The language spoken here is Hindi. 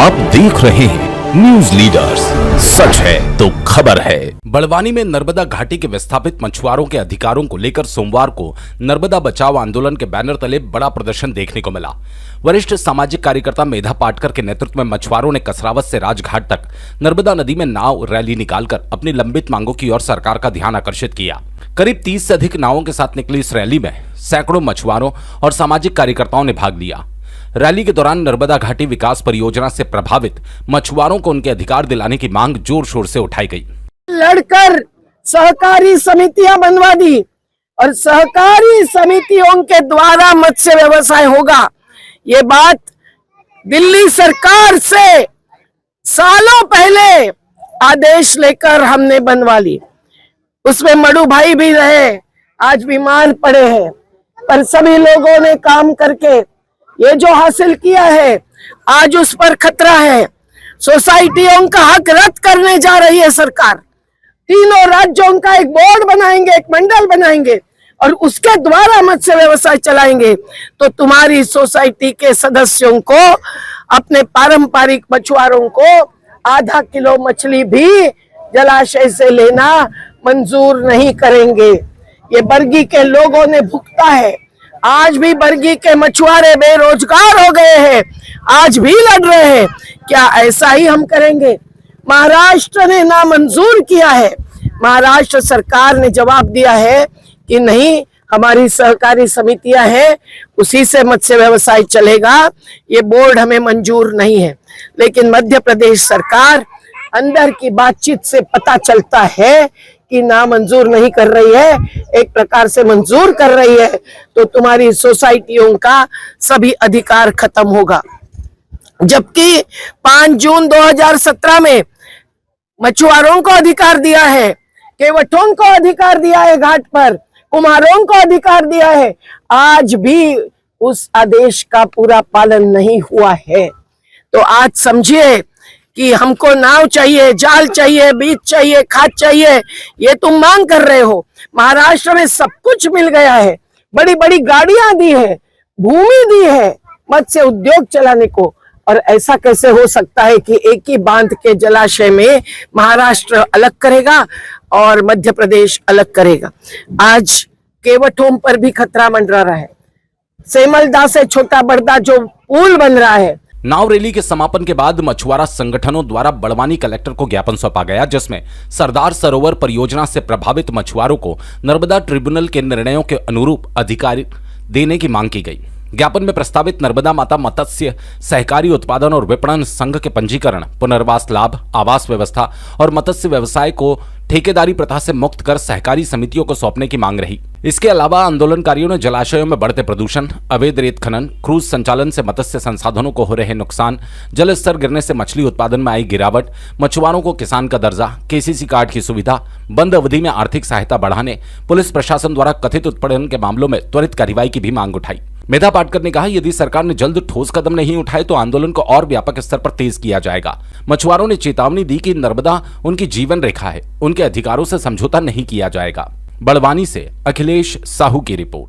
आप देख रहे हैं न्यूज लीडर्स, सच है तो खबर है। बड़वानी में नर्मदा घाटी के विस्थापित मछुआरों के अधिकारों को लेकर सोमवार को नर्मदा बचाओ आंदोलन के बैनर तले बड़ा प्रदर्शन देखने को मिला। वरिष्ठ सामाजिक कार्यकर्ता मेधा पाटकर के नेतृत्व में मछुआरों ने कसरावत से राजघाट तक नर्मदा नदी में नाव रैली निकालकर अपनी लंबित मांगों की ओर सरकार का ध्यान आकर्षित किया। करीब 30 से अधिक नावों के साथ निकली इस रैली में सैकड़ों मछुआरों और सामाजिक कार्यकर्ताओं ने भाग लिया। रैली के दौरान नर्मदा घाटी विकास परियोजना से प्रभावित मछुआरों को उनके अधिकार दिलाने की मांग जोर शोर से उठाई गई। लड़कर सहकारी समितियां बनवा दी और सहकारी समितियों के द्वारा मत्स्य व्यवसाय होगा, ये बात दिल्ली सरकार से सालों पहले आदेश लेकर हमने बनवा ली। उसमें मडू भाई भी रहे, आज बीमार पड़े हैं, पर सभी लोगों ने काम करके ये जो हासिल किया है आज उस पर खतरा है। सोसाइटियों का हक रद्द करने जा रही है सरकार। तीनों राज्यों का एक बोर्ड बनाएंगे, एक मंडल बनाएंगे और उसके द्वारा मत्स्य व्यवसाय चलाएंगे। तो तुम्हारी सोसाइटी के सदस्यों को, अपने पारंपरिक मछुआरों को आधा किलो मछली भी जलाशय से लेना मंजूर नहीं करेंगे। ये बरगी के लोगों ने भुगता है। आज भी बरगी के मछुआरे बेरोजगार हो गए हैं, आज भी लड़ रहे हैं। क्या ऐसा ही हम करेंगे? महाराष्ट्र ने नामंजूर किया है। महाराष्ट्र सरकार ने जवाब दिया है कि नहीं, हमारी सहकारी समितियां हैं, उसी से मत्स्य व्यवसाय चलेगा, ये बोर्ड हमें मंजूर नहीं है। लेकिन मध्य प्रदेश सरकार अंदर की बातचीत से पता चलता है कि नामंजूर नहीं कर रही है, एक प्रकार से मंजूर कर रही है। तो तुम्हारी सोसाइटियों का सभी अधिकार खत्म होगा। जबकि 5 जून 2017 में मछुआरों को अधिकार दिया है, केवटों को अधिकार दिया है, घाट पर कुम्हारों को अधिकार दिया है, आज भी उस आदेश का पूरा पालन नहीं हुआ है। तो आज समझिए कि हमको नाव चाहिए, जाल चाहिए, बीज चाहिए, खाद चाहिए, ये तुम मांग कर रहे हो। महाराष्ट्र में सब कुछ मिल गया है, बड़ी बड़ी गाड़ियां दी है, भूमि दी है मत्स्य उद्योग चलाने को। और ऐसा कैसे हो सकता है कि एक ही बांध के जलाशय में महाराष्ट्र अलग करेगा और मध्य प्रदेश अलग करेगा? आज केवटों पर भी खतरा मंडरा रहा है। सेमलदा से छोटा बड़दा जो पुल बन रहा है। नाव रैली के समापन के बाद मछुआरा संगठनों द्वारा बड़वानी कलेक्टर को ज्ञापन सौंपा गया, जिसमें सरदार सरोवर परियोजना से प्रभावित मछुआरों को नर्मदा ट्रिब्यूनल के निर्णयों के अनुरूप अधिकार देने की मांग की गई। ज्ञापन में प्रस्तावित नर्मदा माता मत्स्य सहकारी उत्पादन और विपणन संघ के पंजीकरण, पुनर्वास लाभ, आवास व्यवस्था और मत्स्य व्यवसाय को ठेकेदारी प्रथा से मुक्त कर सहकारी समितियों को सौंपने की मांग रही। इसके अलावा आंदोलनकारियों ने जलाशयों में बढ़ते प्रदूषण, अवैध रेत खनन, क्रूज संचालन से मत्स्य संसाधनों को हो रहे नुकसान, जल स्तर गिरने से मछली उत्पादन में आई गिरावट, मछुआरों को किसान का दर्जा, केसीसी कार्ड की सुविधा, बंद अवधि में आर्थिक सहायता बढ़ाने, पुलिस प्रशासन द्वारा कथित उत्पीड़न के मामलों में त्वरित कार्रवाई की भी मांग उठाई। मेधा पाटकर ने कहा, यदि सरकार ने जल्द ठोस कदम नहीं उठाए तो आंदोलन को और व्यापक स्तर पर तेज किया जाएगा। मछुआरों ने चेतावनी दी कि नर्मदा उनकी जीवन रेखा है, उनके अधिकारों से समझौता नहीं किया जाएगा। बड़वानी से अखिलेश साहू की रिपोर्ट।